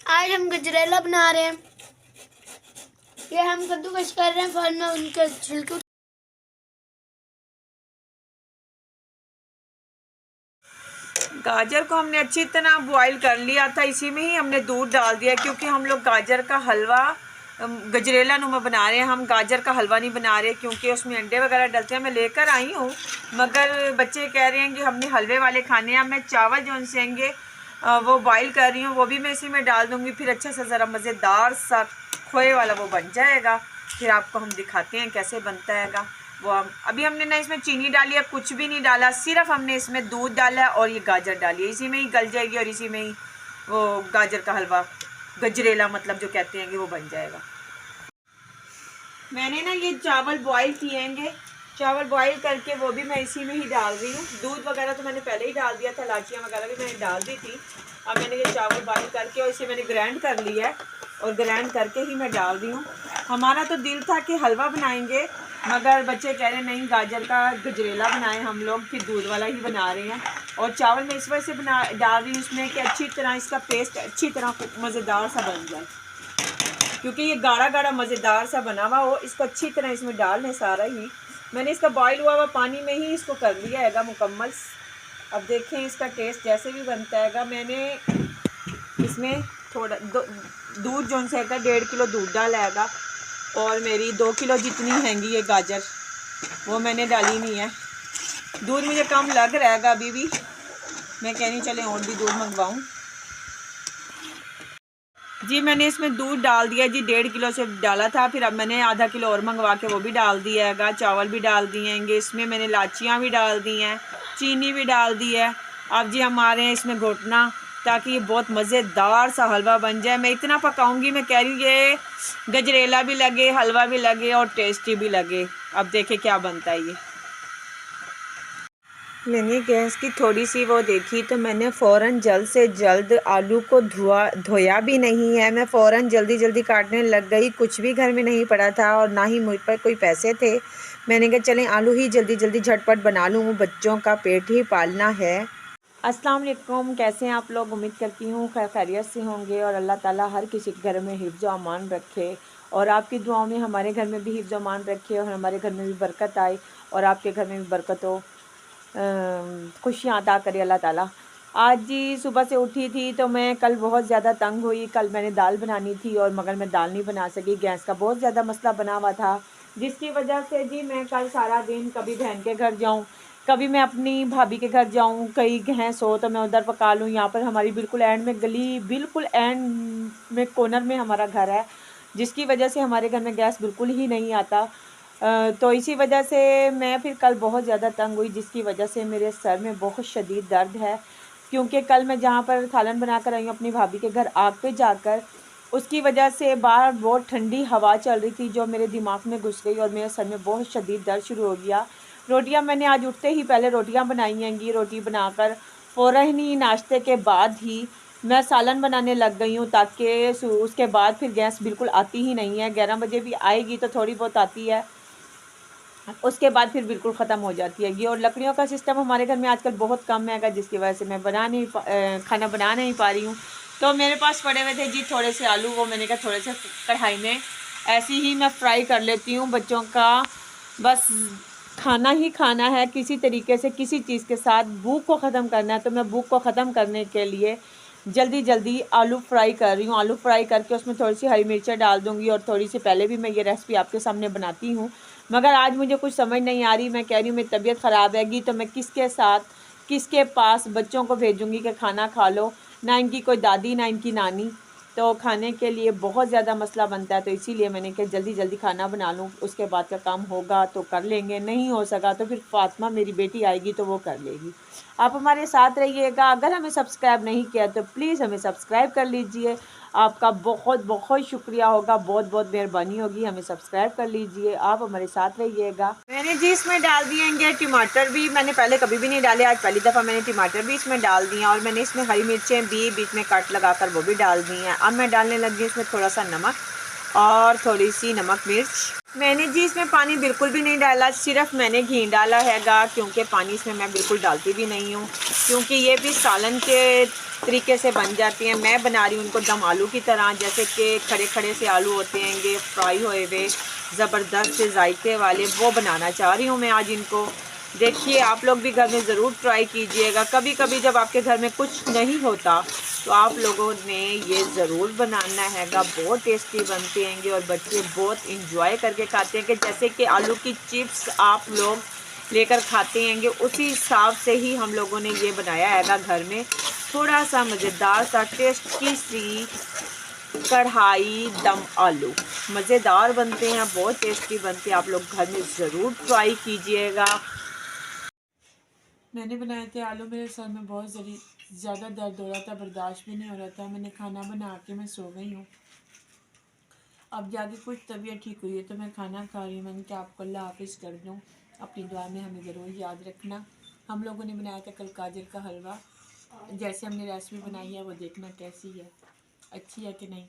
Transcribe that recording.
आज हम गजरेला बना रहे हैं। ये हम कद्दूकस कर रहे हैं, फल में उनके छिलके। गाजर को हमने अच्छी तरह बॉईल कर लिया था, इसी में ही हमने दूध डाल दिया क्योंकि हम लोग गाजर का हलवा गजरेला नुमा बना रहे हैं। हम गाजर का हलवा नहीं बना रहे क्योंकि उसमें अंडे वगैरह डलते हैं। मैं लेकर आई हूँ मगर बच्चे कह रहे हैं कि हमने हलवे वाले खाने हैं। मैं चावल जो उनसेंगे वो बॉईल कर रही हूँ, वो भी मैं इसी में डाल दूँगी। फिर अच्छा सा ज़रा मज़ेदार सा खोए वाला वो बन जाएगा। फिर आपको हम दिखाते हैं कैसे बनता हैगा वो। अभी हमने ना इसमें चीनी डाली है, कुछ भी नहीं डाला, सिर्फ हमने इसमें दूध डाला है और ये गाजर डाली है। इसी में ही गल जाएगी और इसी में ही वो गाजर का हलवा गजरेला मतलब जो कहते हैं कि वो बन जाएगा। मैंने ना ये चावल बॉईल किएंगे, चावल बॉईल करके वो भी मैं इसी में ही डाल रही हूँ। दूध वगैरह तो मैंने पहले ही डाल दिया था, इलायचियाँ वगैरह भी मैंने डाल दी थी। अब मैंने ये चावल बॉईल करके और इसे मैंने ग्राइंड कर लिया है और ग्राइंड करके ही मैं डाल रही हूँ। हमारा तो दिल था कि हलवा बनाएंगे मगर बच्चे कह रहे नहीं गाजर का गजरेला बनाएं हम लोग, फिर दूध वाला ही बना रहे हैं। और चावल मैं इस वजह से डाल रही हूँ इसमें कि अच्छी तरह इसका पेस्ट अच्छी तरह मज़ेदार सा बन जाए, क्योंकि ये गाढ़ा गाढ़ा मज़ेदार सा बना हुआ हो। इसको अच्छी तरह इसमें डाल लें सारा ही। मैंने इसका बॉईल हुआ पानी में ही इसको कर लिया हैगा मुकम्मल। अब देखें इसका टेस्ट जैसे भी बनता हैगा। मैंने इसमें थोड़ा दूध जो से 1.5 किलो दूध डाला हैगा और मेरी 2 किलो जितनी हैंगी ये गाजर वो मैंने डाली नहीं है। दूध मुझे कम लग रहा हैगा अभी भी, मैं कह रही चले और भी दूध मंगवाऊँ जी। मैंने इसमें दूध डाल दिया जी, 1.5 किलो से डाला था, फिर अब मैंने आधा किलो और मंगवा के वो भी डाल दिया हैगा। चावल भी डाल दिए हैं, इसमें मैंने इलायचियाँ भी डाल दी हैं, चीनी भी डाल दी है। अब जी हम आ रहे हैं इसमें घोटना, ताकि ये बहुत मज़ेदार सा हलवा बन जाए। मैं इतना पकाऊंगी, मैं कह रही हूँ ये गजरेला भी लगे, हलवा भी लगे और टेस्टी भी लगे। अब देखें क्या बनता है ये। मैंने गैस की थोड़ी सी वो देखी तो मैंने फ़ौरन जल्द से जल्द आलू को धोया भी नहीं है। मैं फ़ौरन जल्दी जल्दी काटने लग गई, कुछ भी घर में नहीं पड़ा था और ना ही मुझ पर कोई पैसे थे। मैंने कहा चलें आलू ही जल्दी जल्दी झटपट बना लूँ, बच्चों का पेट ही पालना है। अस्सलाम वालेकुम, कैसे हैं आप लोग? उम्मीद करती हूँ खैरियत से होंगे और अल्लाह ताला हर किसी के घर में हिफ्ज़ व अमान रखे और आपकी दुआओं में हमारे घर में भी हिफ्ज़ व अमान रखे और हमारे घर में भी बरकत आए और आपके घर में भी बरकत हो, खुशियाँ अता करे अल्लाह ताला। आज जी सुबह से उठी थी तो मैं कल बहुत ज़्यादा तंग हुई। कल मैंने दाल बनानी थी और मगर मैं दाल नहीं बना सकी, गैस का बहुत ज़्यादा मसला बना हुआ था, जिसकी वजह से जी मैं कल सारा दिन कभी बहन के घर जाऊँ, कभी मैं अपनी भाभी के घर जाऊँ, कहीं गैस हो तो मैं उधर पका लूँ। यहाँ पर हमारी बिल्कुल एंड में गली, बिल्कुल एंड में कॉर्नर में हमारा घर है, जिसकी वजह से हमारे घर में गैस बिल्कुल ही नहीं आता। तो इसी वजह से मैं फिर कल बहुत ज़्यादा तंग हुई, जिसकी वजह से मेरे सर में बहुत शदीद दर्द है। क्योंकि कल मैं जहाँ पर सालन बना कर आई हूँ अपनी भाभी के घर आग पे जाकर, उसकी वजह से बाहर बहुत ठंडी हवा चल रही थी जो मेरे दिमाग में घुस गई और मेरे सर में बहुत शदीद दर्द शुरू हो गया। रोटियाँ मैंने आज उठते ही पहले रोटियाँ बनाई हैंगी, रोटी बनाकर फ़ौरन ही नाश्ते के बाद ही मैं सालन बनाने लग गई हूँ, ताकि उसके बाद फिर गैस बिल्कुल आती ही नहीं है। 11 बजे भी आएगी तो थोड़ी बहुत आती है, उसके बाद फिर बिल्कुल ख़त्म हो जाती है। और लकड़ियों का सिस्टम हमारे घर में आजकल बहुत कम है, जिसकी वजह से मैं खाना बना नहीं पा रही हूँ। तो मेरे पास पड़े हुए थे जी थोड़े से आलू, वो मैंने कहा थोड़े से कढ़ाई में ऐसे ही मैं फ्राई कर लेती हूँ। बच्चों का बस खाना ही खाना है किसी तरीके से, किसी चीज़ के साथ भूख को ख़त्म करना है। तो मैं भूख को ख़त्म करने के लिए जल्दी जल्दी आलू फ्राई कर रही हूँ। आलू फ्राई करके उसमें थोड़ी सी हरी मिर्चें डाल दूँगी और थोड़ी सी पहले भी मैं ये रेसिपी आपके सामने बनाती हूँ, मगर आज मुझे कुछ समझ नहीं आ रही। मैं कह रही हूँ मेरी तबीयत ख़राब हैगी तो मैं किसके साथ, किसके पास बच्चों को भेजूँगी कि खाना खा लो? ना इनकी कोई दादी ना इनकी नानी, तो खाने के लिए बहुत ज़्यादा मसला बनता है। तो इसीलिए मैंने कहा जल्दी जल्दी खाना बना लूँ, उसके बाद का काम होगा तो कर लेंगे, नहीं हो सका तो फिर फ़ातिमा मेरी बेटी आएगी तो वो कर लेगी। आप हमारे साथ रहिएगा। अगर हमें सब्सक्राइब नहीं किया तो प्लीज़ हमें सब्सक्राइब कर लीजिए, आपका बहुत बहुत शुक्रिया होगा, बहुत बहुत मेहरबानी होगी, हमें सब्सक्राइब कर लीजिए, आप हमारे साथ रहिएगा। मैंने जी इसमें डाल दिए हैं टमाटर भी, मैंने पहले कभी भी नहीं डाले, आज पहली दफ़ा मैंने टमाटर भी इसमें डाल दिए और मैंने इसमें हरी मिर्चें भी बीच में कट लगा कर वो भी डाल दी हैं। अब मैं डालने लगी इसमें थोड़ा सा नमक और थोड़ी सी नमक मिर्च। मैंने जी इसमें पानी बिल्कुल भी नहीं डाला, सिर्फ मैंने घी डाला हैगा, क्योंकि पानी इसमें मैं बिल्कुल डालती भी नहीं हूँ, क्योंकि ये भी सालन के तरीके से बन जाती हैं। मैं बना रही हूँ उनको दम आलू की तरह, जैसे कि खड़े खड़े से आलू होते हैं फ्राई हुए हुए ज़बरदस्त से जायके वाले, वो बनाना चाह रही हूँ मैं आज इनको। देखिए आप लोग भी घर में ज़रूर ट्राई कीजिएगा। कभी कभी जब आपके घर में कुछ नहीं होता तो आप लोगों ने ये ज़रूर बनाना हैगा, बहुत टेस्टी बनते हैं और बच्चे बहुत इंजॉय करके खाते हैं। कि जैसे कि आलू की चिप्स आप लोग लेकर खाते हैं, उसी हिसाब से ही हम लोगों ने ये बनाया हैगा घर में। थोड़ा सा मज़ेदार सा टेस्टी सी कढ़ाई दम आलू, मज़ेदार बनते हैं, बहुत टेस्टी बनते हैं। आप लोग घर में ज़रूर ट्राई कीजिएगा। मैंने बनाए थे आलू, मेरे सर में बहुत ज़्यादा दर्द हो रहा था, बर्दाश्त भी नहीं हो रहा था। मैंने खाना बना के मैं सो गई हूँ। अब जाके कुछ तबीयत ठीक हुई है तो मैं खाना खा रही हूँ। मैंने क्या आपको अल्लाह हाफिज़ कर दूँ। अपनी दुआ में हमें ज़रूर याद रखना। हम लोगों ने बनाया था कल गाजर का हलवा, जैसे हमने रेसिपी बनाई है वो देखना कैसी है, अच्छी है कि नहीं।